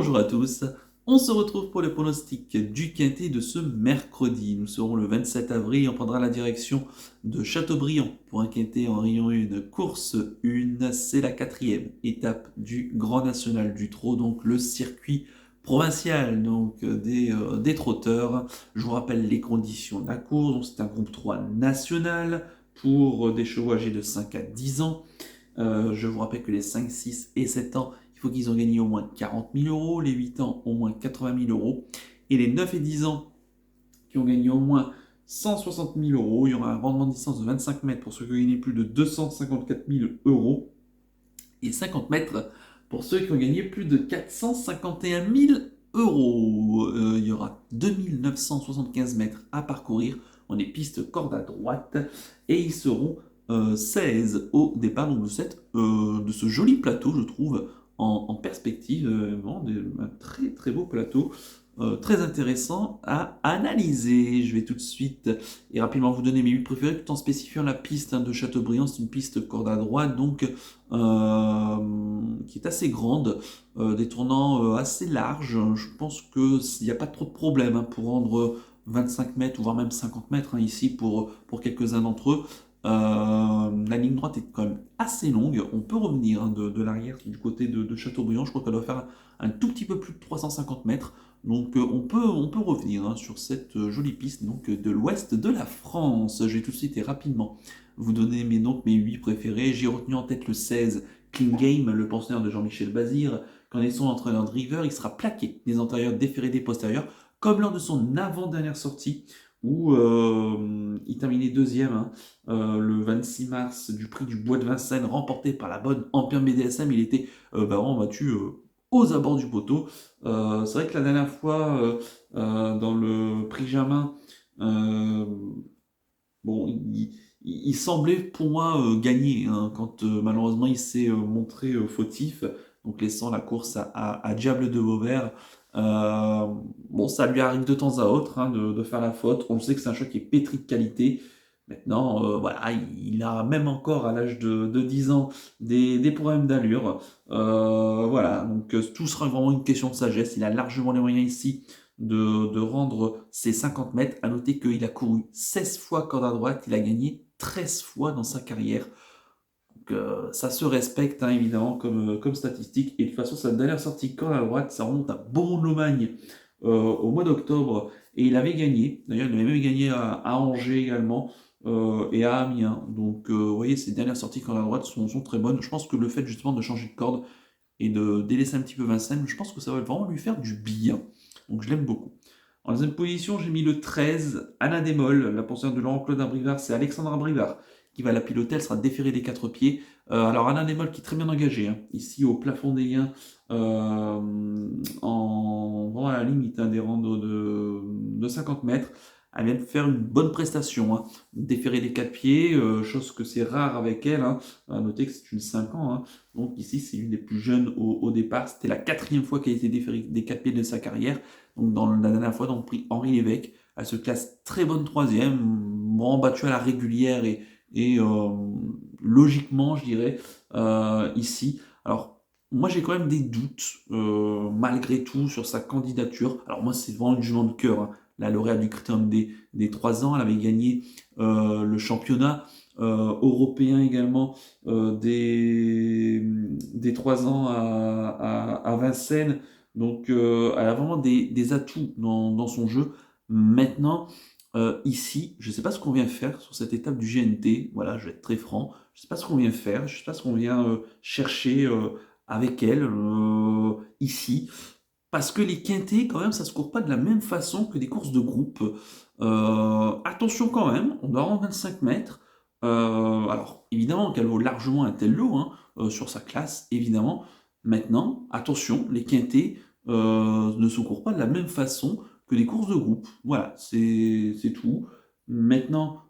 Bonjour à tous, on se retrouve pour le pronostic du Quintet de ce mercredi. Nous serons le 27 avril, on prendra la direction de Châteaubriand pour un Quintet en Rayon 1, course 1. C'est la 4e étape du Grand National du Trot, donc le circuit provincial donc des trotteurs. Je vous rappelle les conditions de la course, donc c'est un groupe 3 national pour des chevaux âgés de 5 à 10 ans. Je vous rappelle que les 5, 6 et 7 ans, il faut qu'ils ont gagné au moins 40 000 euros, les 8 ans au moins 80 000 euros, et les 9 et 10 ans qui ont gagné au moins 160 000 euros. Il y aura un rendement de distance de 25 mètres pour ceux qui ont gagné plus de 254 000 euros, et 50 mètres pour ceux qui ont gagné plus de 451 000 euros. Il y aura 2975 mètres à parcourir. On est piste corde à droite, et ils seront 16 au départ donc de ce joli plateau, je trouve, en perspective, vraiment un très très beau plateau, très intéressant à analyser. Je vais tout de suite et rapidement vous donner mes 8 préférés, tout en spécifiant la piste de Châteaubriand. C'est une piste corde à droite, donc qui est assez grande, des tournants assez larges. Je pense qu'il n'y a pas trop de problème pour rendre 25 mètres, voire même 50 mètres ici pour quelques-uns d'entre eux. La ligne droite est quand même assez longue. On peut revenir de l'arrière du côté de Châteaubriand. Je crois qu'elle doit faire un tout petit peu plus de 350 mètres. Donc on peut revenir sur cette jolie piste donc, de l'ouest de la France. Je vais tout de suite et rapidement vous donner mes 8 préférés. J'ai retenu en tête le 16, Clean Game, le pensionnaire de Jean-Michel Bazir. Quand il est son entraîneur driver, il sera plaqué des antérieurs déférés des postérieurs, comme lors de son avant-dernière sortie, où il terminait deuxième le 26 mars du prix du Bois de Vincennes, remporté par la bonne Empire BDSM. Il était vraiment battu aux abords du poteau. C'est vrai que la dernière fois, dans le prix Jamin, bon, il semblait pour moi gagner quand malheureusement il s'est montré fautif, donc laissant la course à Diable de Vauvert. Bon, ça lui arrive de temps à autre de faire la faute. On sait que c'est un chat qui est pétri de qualité. Maintenant, voilà, il a même encore à l'âge de 10 ans des problèmes d'allure. Voilà, donc tout sera vraiment une question de sagesse. Il a largement les moyens ici de rendre ses 50 mètres. À noter qu'il a couru 16 fois corde à droite, il a gagné 13 fois dans sa carrière. Donc ça se respecte évidemment comme statistique. Et de toute façon, sa dernière sortie corde à droite, ça remonte à Beaumont-de-Lomagne au mois d'octobre. Et il avait gagné. D'ailleurs, il avait même gagné à Angers également. Et à Amiens. Donc, vous voyez, ces dernières sorties corde à droite sont très bonnes. Je pense que le fait justement de changer de corde et de délaisser un petit peu Vincennes, je pense que ça va vraiment lui faire du bien. Donc, je l'aime beaucoup. En deuxième position, j'ai mis le 13, Anna Démol, la pensionnaire de Laurent-Claude Abrivard. C'est Alexandre Abrivard qui va la piloter, elle sera déférée des 4 pieds. Alors Anna Démol qui est très bien engagée, ici au plafond des gains, vraiment à la limite des rangs de 50 mètres. Elle vient de faire une bonne prestation, déférée des 4 pieds, chose que c'est rare avec elle. À noter que c'est une 5 ans, donc ici c'est une des plus jeunes au départ. C'était la 4e fois qu'elle a été déférée des 4 pieds de sa carrière. Donc dans la dernière fois, dans le prix Henri Lévesque, elle se classe très bonne 3e, bon, battue à la régulière et logiquement, je dirais, ici. Alors, moi j'ai quand même des doutes, malgré tout, sur sa candidature. Alors moi, c'est vraiment une jument de cœur. La lauréate du Critérium des 3 ans, elle avait gagné le championnat européen également des 3 ans à Vincennes. Donc elle a vraiment des atouts dans son jeu. Maintenant, ici, je ne sais pas ce qu'on vient faire sur cette étape du GNT. Voilà, je vais être très franc. Je ne sais pas ce qu'on vient faire. Je ne sais pas ce qu'on vient chercher avec elle ici. Parce que les quintés, quand même, ça se court pas de la même façon que des courses de groupe. Attention quand même, on doit rendre 25 mètres. Alors, évidemment qu'elle vaut largement un tel lot sur sa classe, évidemment. Maintenant, attention, les quintés ne se courent pas de la même façon que des courses de groupe. Voilà, c'est tout. Maintenant,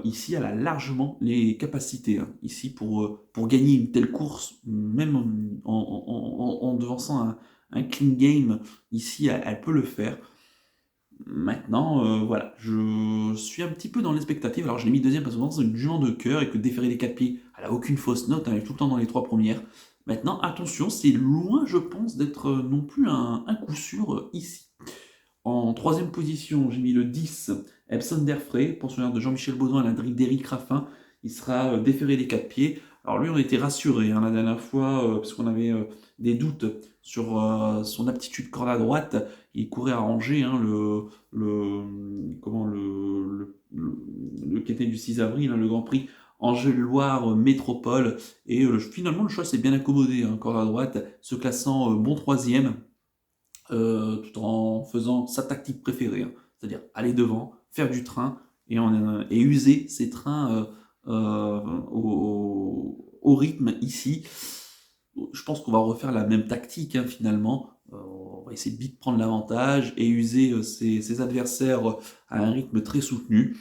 ici, elle a largement les capacités ici pour gagner une telle course, même en devançant un clean game, ici, elle peut le faire. Maintenant, voilà, je suis un petit peu dans l'expectative. Alors, je l'ai mis deuxième parce que c'est une jument de cœur et que déférer les 4 pieds, elle a aucune fausse note, elle est tout le temps dans les 3 premières. Maintenant, attention, c'est loin, je pense, d'être non plus un coup sûr ici. En troisième position, j'ai mis le 10, Epson Derfray, pensionnaire de Jean-Michel Baudouin à la drille d'Éric Raffin. Il sera déféré des 4 pieds. Alors lui, on était rassuré la dernière fois, parce qu'on avait des doutes sur son aptitude corde à droite. Il courait à Angers, hein, le quintet du 6 avril, hein, le Grand Prix Angers-Loire Métropole. Et finalement, le choix s'est bien accommodé, hein, corde à droite, se classant bon troisième. Tout en faisant sa tactique préférée, hein, c'est-à-dire aller devant, faire du train et user ces trains au rythme ici. Je pense qu'on va refaire la même tactique, hein, finalement. On va essayer de vite prendre l'avantage et user ses adversaires à un rythme très soutenu.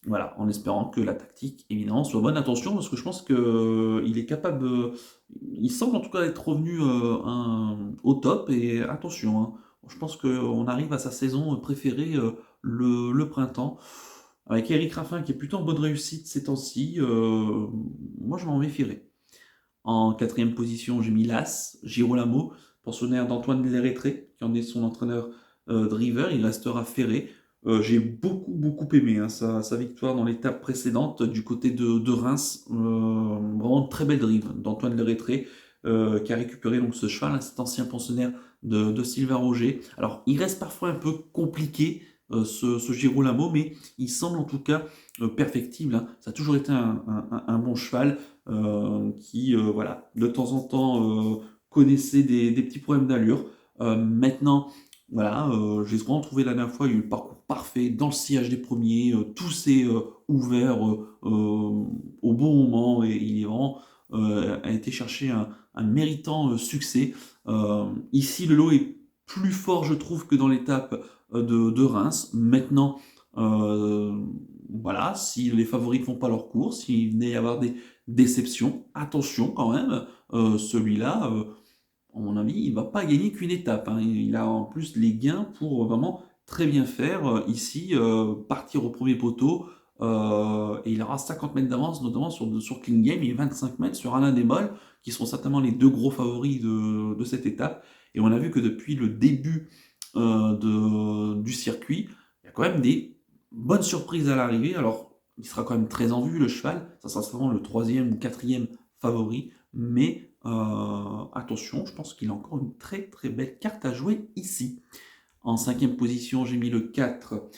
Voilà, en espérant que la tactique, évidemment, soit bonne. Attention, parce que je pense qu'il est capable. Il semble en tout cas être revenu au top. Et attention, hein, je pense qu'on arrive à sa saison préférée, le printemps. Avec Eric Raffin qui est plutôt en bonne réussite ces temps-ci, moi je m'en méfierais. En quatrième position, j'ai mis l'As, Girolamo, pensionnaire d'Antoine Lérétré, qui en est son entraîneur driver. Il restera ferré. J'ai beaucoup aimé, hein, sa victoire dans l'étape précédente du côté de Reims. Vraiment une très belle drive d'Antoine Lérétré, qui a récupéré donc ce cheval, hein, cet ancien pensionnaire de Sylvain Roger. Alors, il reste parfois un peu compliqué, ce Girolamo, mais il semble en tout cas perfectible, hein. Ça a toujours été un bon cheval qui, voilà, de temps en temps connaissait des petits problèmes d'allure. Maintenant, voilà, j'ai vraiment trouvé la dernière fois, il y a eu le parcours parfait dans le sillage des premiers, tout s'est ouvert au bon moment et il est vraiment a été chercher un méritant succès. Ici, le lot est plus fort, je trouve, que dans l'étape de Reims. Maintenant, voilà, si les favoris ne font pas leur course, s'il venait y avoir des déceptions, attention quand même, celui-là, à mon avis, il ne va pas gagner qu'une étape, hein. Il a en plus les gains pour vraiment très bien faire ici, partir au premier poteau, et il aura 50 mètres d'avance, notamment sur Clean Game, et 25 mètres sur Alain Desmolles, qui seront certainement les deux gros favoris de cette étape. Et on a vu que depuis le début du circuit, il y a quand même des bonnes surprises à l'arrivée. Alors, il sera quand même très en vue, le cheval, ça sera certainement le troisième ou quatrième favori, mais attention, je pense qu'il a encore une très belle carte à jouer ici. En cinquième position, j'ai mis le 4,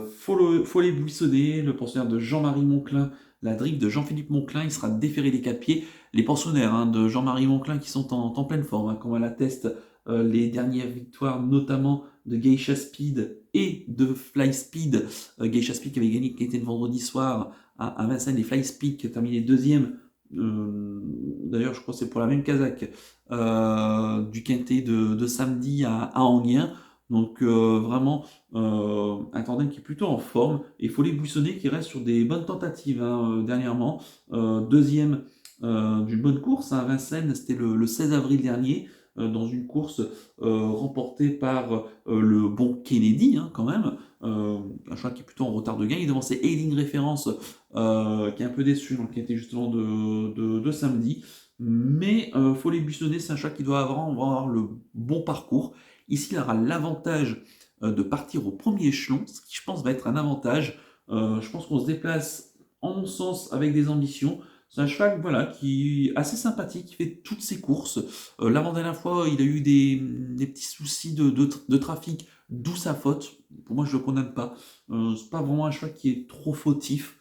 Follet Buissonnet, le pensionnaire de Jean-Marie Monclin, la drive de Jean-Philippe Monclin. Il sera déféré des 4 pieds. Les pensionnaires, hein, de Jean-Marie Monclin qui sont en pleine forme, hein, comme elle atteste les dernières victoires, notamment de Geisha Speed et de Fly Speed. Geisha Speed qui avait gagné, qui était le vendredi soir à Vincennes, et Fly Speed qui a terminé deuxième. D'ailleurs, je crois que c'est pour la même casaque du quintet de samedi à Enghien. Donc vraiment un tandem qui est plutôt en forme. Et Follet Buissonnet qui reste sur des bonnes tentatives, hein, dernièrement. Deuxième d'une bonne course, hein, à Vincennes, c'était le 16 avril dernier, dans une course remportée par le bon Kennedy, hein, quand même. Un cheval qui est plutôt en retard de gain. Il devançait Ailing Référence, qui est un peu déçu, donc qui était justement de samedi. Mais Follet Buissonnet, c'est un cheval qui doit avoir le bon parcours. Ici, il aura l'avantage de partir au premier échelon, ce qui, je pense, va être un avantage. Je pense qu'on se déplace, en mon sens, avec des ambitions. C'est un cheval, voilà, qui est assez sympathique, qui fait toutes ses courses. L'avant-dernière fois, il a eu des petits soucis de trafic, d'où sa faute. Pour moi, je ne le condamne pas. C'est pas vraiment un cheval qui est trop fautif.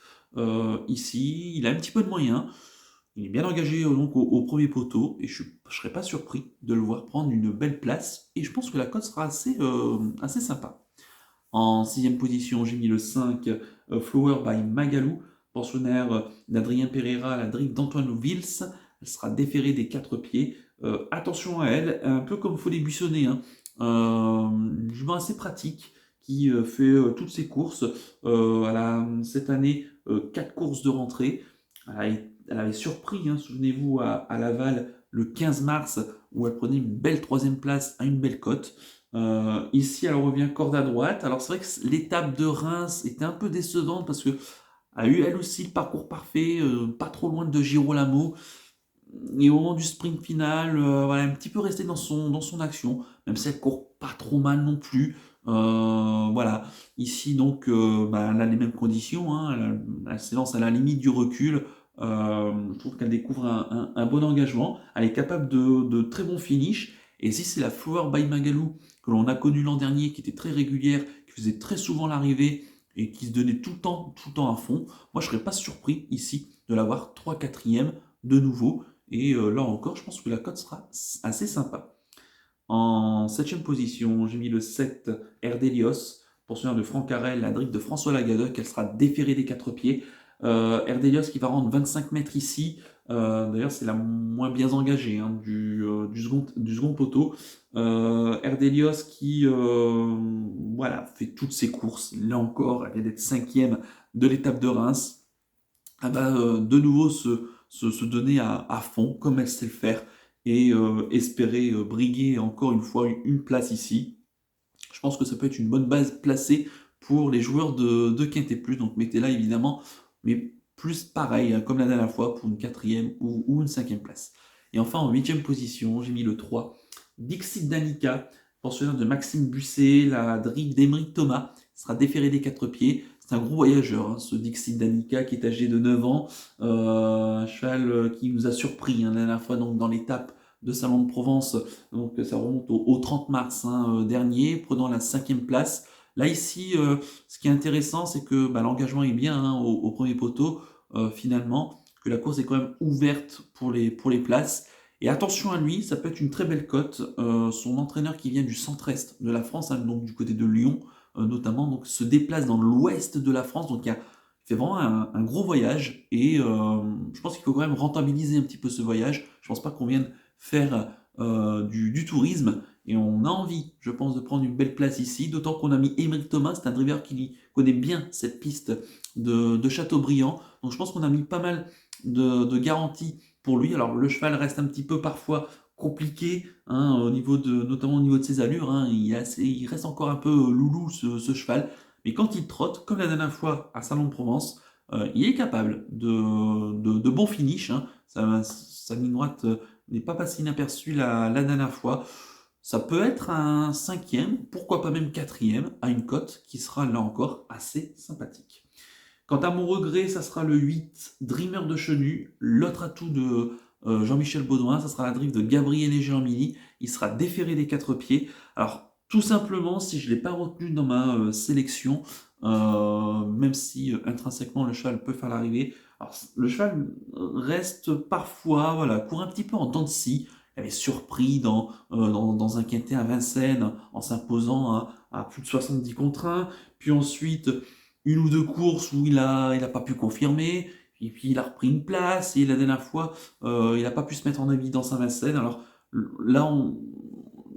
Ici, il a un petit peu de moyens. Il est bien engagé donc au premier poteau et je ne serais pas surpris de le voir prendre une belle place et je pense que la cote sera assez sympa. En sixième position, j'ai mis le 5, Flower by Magalou, pensionnaire d'Adrien Pereira, la drive d'Antoine Vils. Elle sera déférée des 4 pieds. Attention à elle, un peu comme Follet Buissonnet, hein. Jument assez pratique qui fait toutes ses courses. Elle a cette année 4 courses de rentrée. Elle avait surpris, hein, souvenez-vous, à Laval le 15 mars, où elle prenait une belle troisième place à une belle cote. Ici, elle revient corde à droite. Alors, c'est vrai que l'étape de Reims était un peu décevante parce que a eu elle aussi le parcours parfait, pas trop loin de Girolamo. Et au moment du sprint final, voilà, un petit peu rester dans son action, même si elle court pas trop mal non plus. Voilà, ici donc, elle a les mêmes conditions, hein, elle s'élance à la limite du recul. Je trouve qu'elle découvre un bon engagement, elle est capable de très bons finishes. Et si c'est la Flower by Magalou que l'on a connue l'an dernier, qui était très régulière, qui faisait très souvent l'arrivée et qui se donnait tout le temps à fond, moi je serais pas surpris ici de l'avoir 3-4e de nouveau. Et là encore, je pense que la cote sera assez sympa. En 7e position, j'ai mis le 7 Erdelios, poursuivant de Franck Harel, la drift de François Lagadec, elle sera déférée des 4 pieds. Erdelios qui va rendre 25 mètres ici. D'ailleurs, c'est la moins bien engagée, hein, du second poteau. Erdelios qui voilà, fait toutes ses courses. Là encore, elle vient d'être 5e de l'étape de Reims. Elle va de nouveau se donner à fond, comme elle sait le faire, et espérer briguer encore une fois une place ici. Je pense que ça peut être une bonne base placée pour les joueurs de Quintet Plus. Donc mettez là évidemment, mais plus pareil, hein, comme la dernière fois, pour une 4e ou une 5e place. Et enfin, en 8e position, j'ai mis le 3, Dixit Danica, pensionnaire de Maxime Busset, la drive d'Emeric Thomas, sera déféré des 4 pieds. C'est un gros voyageur, hein, ce Dixit Danica qui est âgé de 9 ans. Un cheval qui nous a surpris, hein, la dernière fois donc, dans l'étape de Salon de Provence. Donc ça remonte au 30 mars, hein, dernier, prenant la 5e place. Là ici, ce qui est intéressant, c'est que l'engagement est bien, hein, au premier poteau, finalement, que la course est quand même ouverte pour les places. Et attention à lui, ça peut être une très belle cote. Son entraîneur qui vient du centre-est de la France, hein, donc du côté de Lyon, notamment, donc se déplace dans l'ouest de la France. Donc il fait vraiment un gros voyage. Et je pense qu'il faut quand même rentabiliser un petit peu ce voyage. Je pense pas qu'on vienne faire du tourisme. Et on a envie, je pense, de prendre une belle place ici, d'autant qu'on a mis Émeric Thomas, c'est un driver qui connaît bien cette piste de Châteaubriand. Donc je pense qu'on a mis pas mal de garanties pour lui. Alors le cheval reste un petit peu parfois compliqué, hein, notamment au niveau de ses allures. Hein, il reste encore un peu loulou ce cheval. Mais quand il trotte, comme la dernière fois à Salon de Provence, il est capable de bons finishes. Hein. Sa ligne droite n'est pas passé inaperçu la dernière fois. Ça peut être un 5e, pourquoi pas même 4e, à une cote qui sera là encore assez sympathique. Quant à mon regret, ça sera le 8, Dreamer de Chenu, l'autre atout de Jean-Michel Baudouin, ça sera la drift de Gabriel et Germini, il sera déféré des 4 pieds. Alors, tout simplement, si je ne l'ai pas retenu dans ma sélection, même si intrinsèquement le cheval peut faire l'arrivée, alors le cheval reste parfois, voilà, court un petit peu en dents de scie. Il avait surpris dans un quintet à Vincennes en s'imposant à plus de 70 contre 1. Puis ensuite, une ou deux courses où il a pas pu confirmer. Et puis il a repris une place. Et la dernière fois, il n'a pas pu se mettre en évidence à Vincennes. Alors là,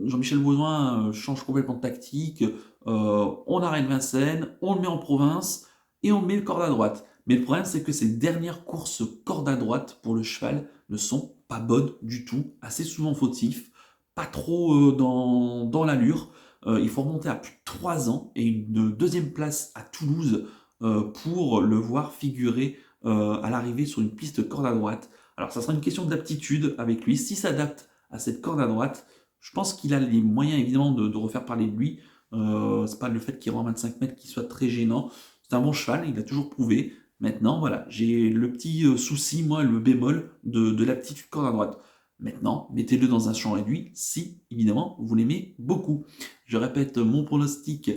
Jean-Michel Baudouin change complètement de tactique. On arrête Vincennes, on le met en province et on met le corde à droite. Mais le problème, c'est que ces dernières courses corde à droite pour le cheval ne sont pas bonnes du tout, assez souvent fautifs, pas trop dans l'allure. Il faut remonter à plus de 3 ans et une deuxième place à Toulouse pour le voir figurer à l'arrivée sur une piste corde à droite. Alors ça sera une question d'aptitude avec lui. S'il s'adapte à cette corde à droite, je pense qu'il a les moyens évidemment de refaire parler de lui. C'est pas le fait qu'il rend 25 mètres qui soit très gênant. C'est un bon cheval, il a toujours prouvé. Maintenant, voilà, j'ai le petit souci, moi, le bémol de l'aptitude corde à droite. Maintenant, mettez-le dans un champ réduit si, évidemment, vous l'aimez beaucoup. Je répète mon pronostic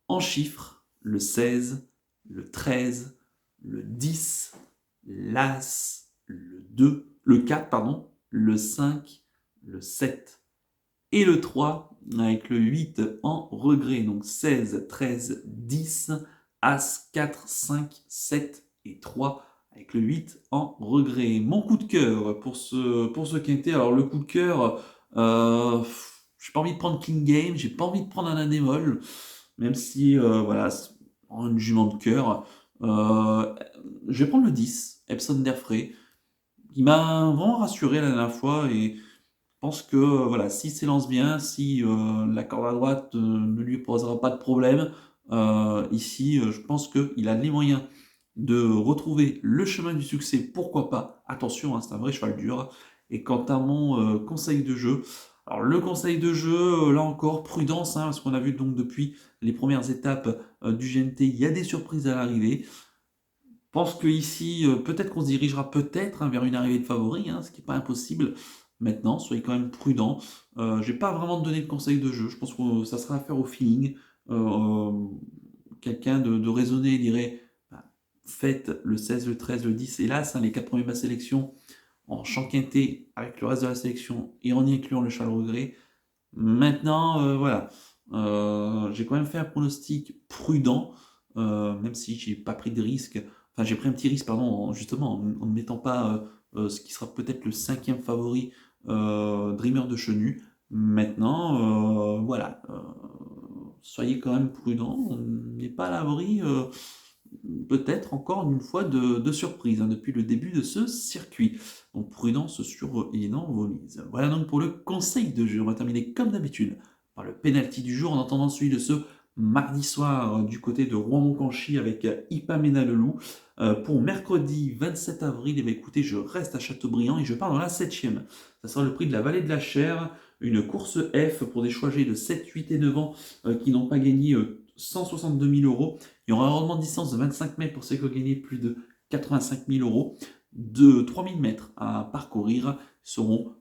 en chiffres, le 16, le 13, le 10, l'As, le 4, pardon, le 5, le 7 et le 3, avec le 8 en regret. Donc 16, 13, 10, As, 4, 5, 7 et 3 avec le 8 en regret. Mon coup de cœur pour ce quintet. Alors le coup de cœur, j'ai pas envie de prendre King Game, j'ai pas envie de prendre un Anémol, même si voilà, c'est une jument de cœur. Je vais prendre le 10, Epson d'Airfray, qui m'a vraiment rassuré la dernière fois et je pense que voilà, s'il s'élance bien, si la corde à droite ne lui posera pas de problème, ici, je pense qu'il a les moyens de retrouver le chemin du succès, pourquoi pas. Attention, hein, c'est un vrai cheval dur. Et quant à mon conseil de jeu, alors le conseil de jeu, là encore, prudence, hein, parce qu'on a vu donc depuis les premières étapes du GNT, il y a des surprises à l'arrivée. Je pense que ici, peut-être qu'on se dirigera peut-être, hein, vers une arrivée de favoris, hein, ce qui n'est pas impossible. Maintenant, soyez quand même prudents. J'ai pas vraiment donné de conseil de jeu. Je pense que ça sera affaire au feeling. Euh, Quelqu'un de raisonné dirait, bah, faites le 16, le 13, le 10. Hélas, hein, les 4 premiers de ma sélection en champ quinté avec le reste de la sélection et en y incluant le Charles Regret. Maintenant, voilà. J'ai quand même fait un pronostic prudent, même si j'ai pas pris de risque. Enfin, j'ai pris un petit risque, pardon, justement, en ne mettant pas ce qui sera peut-être le cinquième favori, Dreamer de Chenu. Maintenant, voilà. Soyez quand même prudent. On n'est pas à l'abri, peut-être encore une fois, de surprise, hein, depuis le début de ce circuit. Donc prudence sur évidemment vos mises. Voilà donc pour le conseil de jeu. On va terminer comme d'habitude par le penalty du jour en attendant celui de ce mardi soir du côté de Rouen-Moncanchy avec Ipamena Leloup. Pour mercredi 27 avril, eh bien, écoutez, je reste à Châteaubriand et je pars dans la 7e. Ça sera le prix de la vallée de la Chaire, une course F pour des choix âgés de 7, 8 et 9 ans qui n'ont pas gagné 162 000 euros. Il y aura un rendement de distance de 25 mètres pour ceux qui ont gagné plus de 85 000 euros. De 3000 mètres à parcourir, seront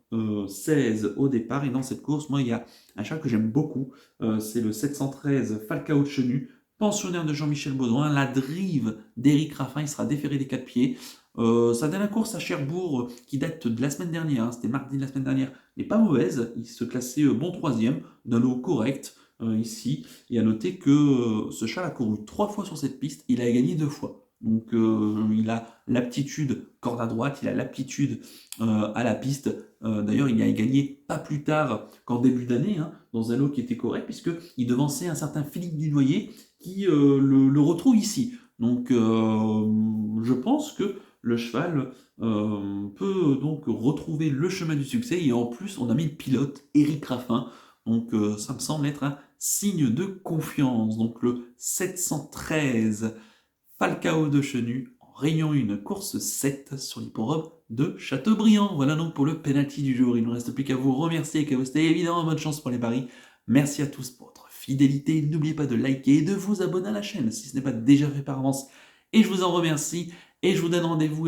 16 au départ. Et dans cette course, moi, il y a un cheval que j'aime beaucoup. C'est le 713 Falcao de Chenu, pensionnaire de Jean-Michel Baudouin. La drive d'Éric Raffin, il sera déféré des 4 pieds. Sa dernière course à Cherbourg, qui date de la semaine dernière, hein, c'était mardi de la semaine dernière, n'est pas mauvaise. Il se classait bon troisième, d'un lot correct ici. Et à noter que ce cheval a couru 3 fois sur cette piste, il a gagné 2 fois. Donc il a l'aptitude corde à droite, il a l'aptitude à la piste. D'ailleurs, il a gagné pas plus tard qu'en début d'année, hein, dans un lot qui était correct, puisqu'il devançait un certain Philippe Dunoyer qui le retrouve ici. Donc je pense que le cheval peut donc retrouver le chemin du succès. Et en plus, on a mis le pilote Éric Raffin. Donc ça me semble être un signe de confiance. Donc le 713 Falcao de Chenu en Réunion 1, course 7 sur l'hippodrome de Châteaubriand. Voilà donc pour le penalty du jour. Il ne me reste plus qu'à vous remercier et qu'à vous souhaiter évidemment bonne chance pour les paris. Merci à tous pour votre fidélité. N'oubliez pas de liker et de vous abonner à la chaîne si ce n'est pas déjà fait par avance. Et je vous en remercie. Et je vous donne rendez-vous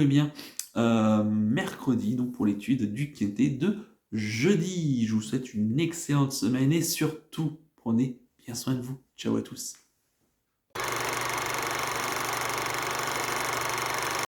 mercredi donc pour l'étude du quintet de jeudi. Je vous souhaite une excellente semaine et surtout prenez bien soin de vous. Ciao à tous.